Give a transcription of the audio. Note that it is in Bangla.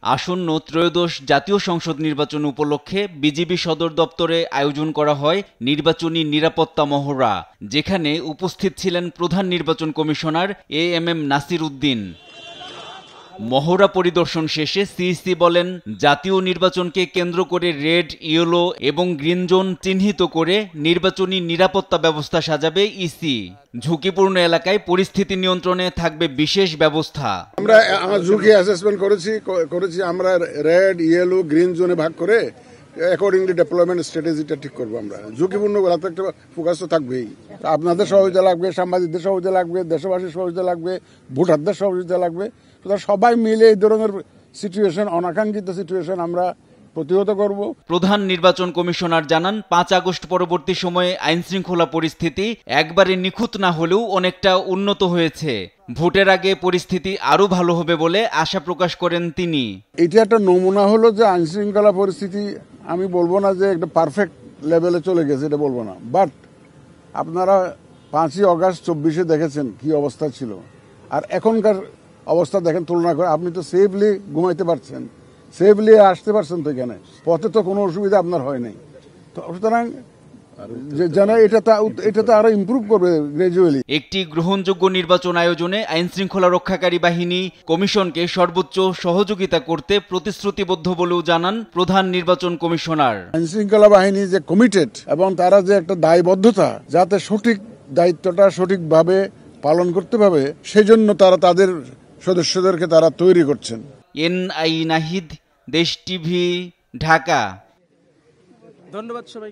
আসন্ন ত্রয়োদশ জাতীয় সংসদ নির্বাচন উপলক্ষে বিজিবি সদর দপ্তরে আয়োজন করা হয় নির্বাচনী নিরাপত্তা মহড়া, যেখানে উপস্থিত ছিলেন প্রধান নির্বাচন কমিশনার এএমএম নাসির উদ্দিন। মহড়া পরিদর্শন শেষে সিইসি বলেন, জাতীয় নির্বাচনকে কেন্দ্র করে রেড, ইয়েলো এবং গ্রিন জোন চিহ্নিত করে নির্বাচনী নিরাপত্তা ব্যবস্থা সাজাবে ইসি। ঝুঁকিপূর্ণ এলাকায় পরিস্থিতি নিয়ন্ত্রণে থাকবে বিশেষ ব্যবস্থা। আমরা ঝুঁকি অ্যাসেসমেন্ট করেছি আমরা রেড, ইয়েলো, গ্রিন জোনে ভাগ করে অ্যাকর্ডিংলি ডেভেলপমেন্ট স্ট্র্যাটেজিটা ঠিক করবো। আমরা ঝুঁকিপূর্ণ এলাকা একটা ফোকাস তো থাকবেই। আপনাদের সহযোগিতা লাগবে, সাংবাদিকদের সহযোগিতা লাগবে, দেশবাসীর সহযোগিতা লাগবে, ভোটারদের সহযোগিতা লাগবে। সবাই মিলে এই ধরনের সিচুয়েশন, অনাকাঙ্ক্ষিত সিচুয়েশন আমরা প্রতিহত করব। প্রধান নির্বাচন কমিশনার জানান, 5 আগস্ট পরবর্তী সময়ে আইন শৃঙ্খলা পরিস্থিতি একবারে নিখুঁত না হলেও অনেকটা উন্নত হয়েছে। ভোটের আগে পরিস্থিতি আরো ভালো হবে বলে আশা প্রকাশ করেন তিনি। এটা একটা নমুনা হলো যে আইন শৃঙ্খলা পরিস্থিতি, আমি বলবো না যে একটা পারফেক্ট লেভেলে চলে গেছে, এটা বলবো না, বাট আপনারা 5ই আগস্ট 24-এ দেখেছেন কি অবস্থা ছিল, আর এখনকার অবস্থা দেখেন, তুলনা করে আপনি তো সেফলি ঘুমাইতে পারছেন, সেফলি আসতে পারছেন, তো এখানে পথে তো কোনো অসুবিধা আপনার হয় নাই। তো সুতরাং যেন এটা তো আরো ইমপ্রুভ করবে গ্রাজুয়ালি। একটি গ্রহণযোগ্য নির্বাচন আয়োজনে আইন শৃঙ্খলা রক্ষাকারী বাহিনী কমিশনকে সর্বোচ্চ সহযোগিতা করতে প্রতিশ্রুতিবদ্ধ বলেও জানান প্রধান নির্বাচন কমিশনার। আইন শৃঙ্খলা বাহিনী যে কমিটেড এবং তারা যে একটা দায়বদ্ধতা, যাতে সঠিক দায়িত্বটা সঠিকভাবে পালন করতে পারবে, সেজন্য তারা তাদের সদস্যদেরকে তারা তৈরি করছেন। এনআই নাহিদ, দেশ টিভি, ঢাকা। ধন্যবাদ সবাই।